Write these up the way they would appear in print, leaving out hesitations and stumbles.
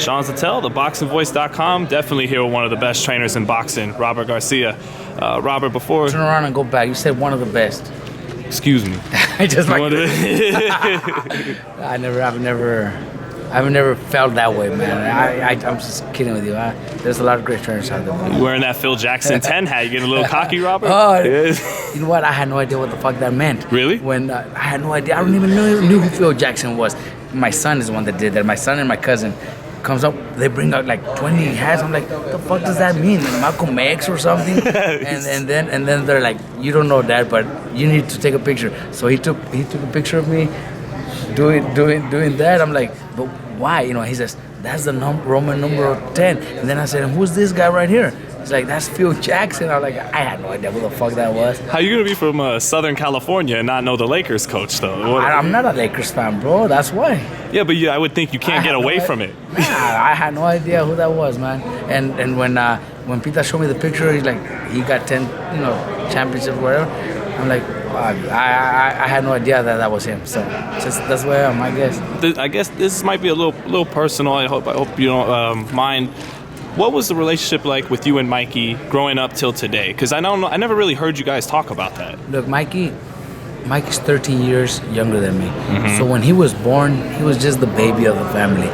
Sean Zittel, ThaBoxingvoice.com. Definitely here with one of the best trainers in boxing, Robert Garcia. Robert, before... Turn around and go back. You said one of the best. Excuse me. I just like... I've never felt that way, man. I'm just kidding with you. There's a lot of great trainers out there. You wearing that Phil Jackson 10 hat. You getting a little cocky, Robert? Oh, you know what? I had no idea what the fuck that meant. Really? When I had no idea. I don't even know who Phil Jackson was. My son is the one that did that. My son and my cousin comes up, they bring out like 20 hats. I'm like, what the fuck does that mean? Like Malcolm X or something? and then they're like, you don't know that, but you need to take a picture. So he took a picture of me doing that. I'm like, but why? You know, he says, that's the Roman numeral 10. And then I said, who's this guy right here? He's like, that's Phil Jackson. I'm like, I had no idea who the fuck that was. How you gonna be from Southern California and not know the Lakers coach though? I'm not a Lakers fan, bro. That's why. Yeah, but I would think you can't get away from it. Nah, I had no idea who that was, man. And when Peter showed me the picture, he's like, he got 10, championships, whatever. I'm like, I had no idea that was him. So that's where I am, I guess. I guess this might be a little personal. I hope you don't mind. What was the relationship like with you and Mikey growing up till today? Because I never really heard you guys talk about that. Look, Mikey's 13 years younger than me. Mm-hmm. So when he was born, he was just the baby of the family.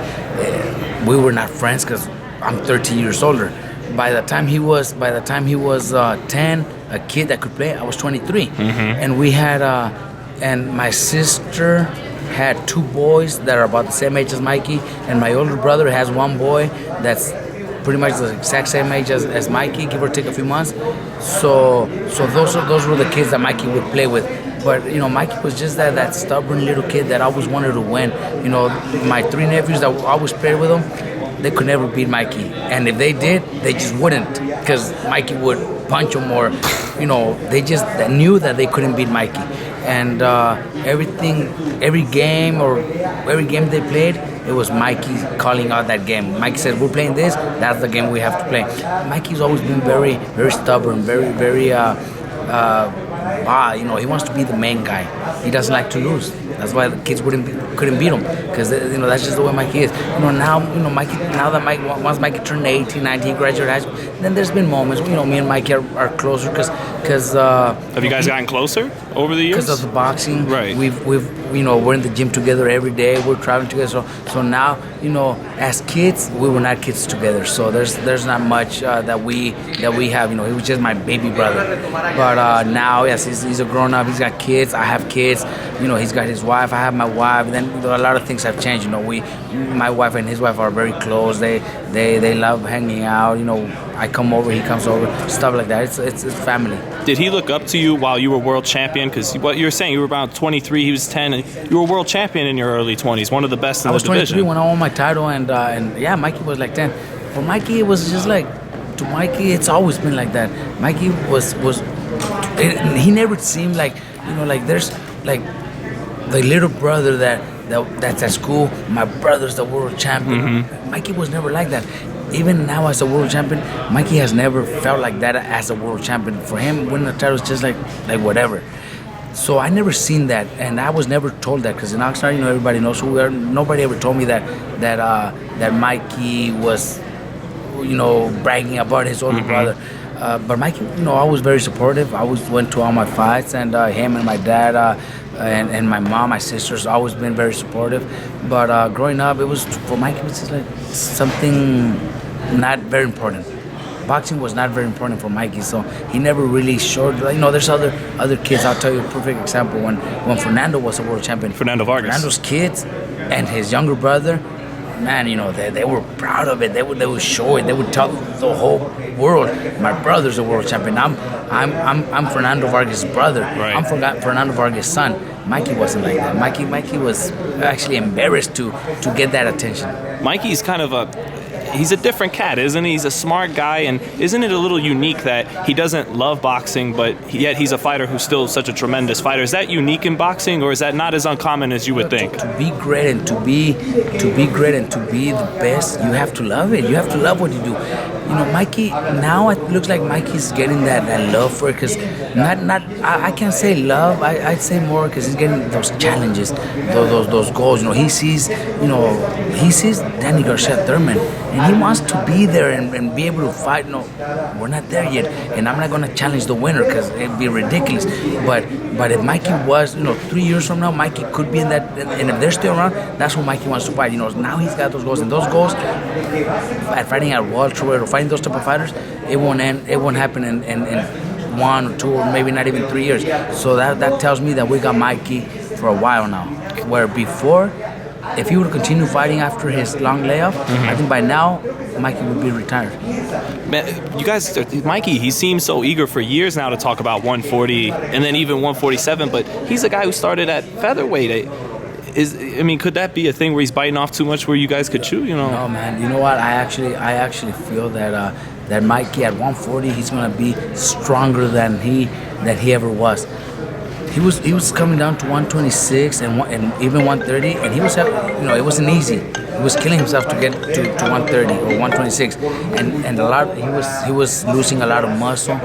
We were not friends because I'm 13 years older. By the time he was 10, a kid that could play, I was 23. Mm-hmm. And we had, and my sister had two boys that are about the same age as Mikey, and my older brother has one boy that's pretty much the exact same age as Mikey, give or take a few months. So those were the kids that Mikey would play with. But Mikey was just that stubborn little kid that always wanted to win. My three nephews that always played with him, they could never beat Mikey. And if they did, they just wouldn't, because Mikey would punch them, or they just knew that they couldn't beat Mikey. And every game they played, it was Mikey calling out that game. Mikey said, we're playing this, that's the game we have to play. Mikey's always been very, very stubborn, very, very, he wants to be the main guy. He doesn't like to lose. That's why the kids couldn't beat him, because that's just the way Mikey is. Once Mikey turned 18, 19, he graduated high school, then there's been moments, me and Mikey are closer, because have you guys gotten closer over the years? Because of the boxing, right? We're in the gym together every day. We're traveling together. So now, as kids, we were not kids together. So there's not much that we have. He was just my baby brother. But now, yes, he's a grown up. He's got kids. I have kids. He's got his wife. I have my wife. Then a lot of things have changed. My wife and his wife are very close. They love hanging out. I come over, he comes over, stuff like that. It's family. Did he look up to you while you were world champion? Because what you were saying, you were about 23, he was 10, and you were world champion in your early 20s, one of the best in the division. I was 23 when I won my title, and yeah, Mikey was like 10. For Mikey, it was just like, to Mikey, it's always been like that. Mikey he never seemed like, there's like the little brother that's at school, my brother's the world champion. Mm-hmm. Mikey was never like that. Even now as a world champion, Mikey has never felt like that as a world champion. For him, winning the title is just like whatever. So I never seen that, and I was never told that, because in Oxnard, everybody knows who we are. Nobody ever told me that Mikey was, bragging about his older brother. But Mikey, I was very supportive. I always went to all my fights, and him and my dad and my mom, my sisters, always been very supportive. But growing up, for Mikey, it was just like something not very important. Boxing was not very important for Mikey, so he never really showed. There's other kids. I'll tell you a perfect example. When Fernando was a world champion, Fernando Vargas, Fernando's kids and his younger brother, man, they were proud of it. They would show it. They would tell the whole world, my brother's a world champion. I'm Fernando Vargas' brother. Right. I'm Fernando Vargas' son. Mikey wasn't like that. Mikey was actually embarrassed to get that attention. Mikey's kind of he's a different cat, isn't he? He's a smart guy, and isn't it a little unique that he doesn't love boxing, but yet he's a fighter who's still such a tremendous fighter? Is that unique in boxing, or is that not as uncommon as you would think? To be great and to be the best, you have to love it. You have to love what you do. Mikey, now it looks like Mikey's getting that love for it, because I can't say love, I'd say more because he's getting those challenges, those goals. He sees Danny Garcia Thurman, and he wants to be there and be able to fight. No, we're not there yet, and I'm not going to challenge the winner because it'd be ridiculous. But if Mikey was, 3 years from now, Mikey could be in that, and if they're still around, that's what Mikey wants to fight. Now he's got those goals, and those goals at fighting at welterweight or fighting those type of fighters, it won't happen in 1 or 2 or maybe not even 3 years. So that tells me that we got Mikey for a while now. Where before, if he would continue fighting after his long layoff, I think by now Mikey would be retired. Man, you guys, Mikey, he seems so eager for years now to talk about 140 and then even 147, but he's a guy who started at featherweight. Could that be a thing where he's biting off too much where you guys could chew? No, man. You know what? I actually feel that Mikey at 140, he's gonna be stronger than he ever was. He was coming down to 126 and even 130, and he was it wasn't easy. He was killing himself to get to 130 or 126, and he was losing a lot of muscle,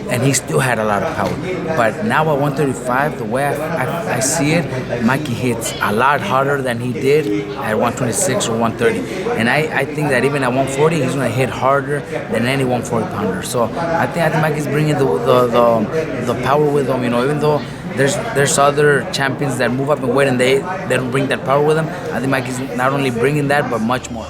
and he still had a lot of power. But now at 135, the way I see it, Mikey hits a lot harder than he did at 126 or 130, and I think that even at 140, he's gonna hit harder than any 140 pounder. So I think Mikey's bringing the power with him. Even though there's other champions that move up in weight and they don't bring that power with them, I think Mikey's not only bringing that but much more.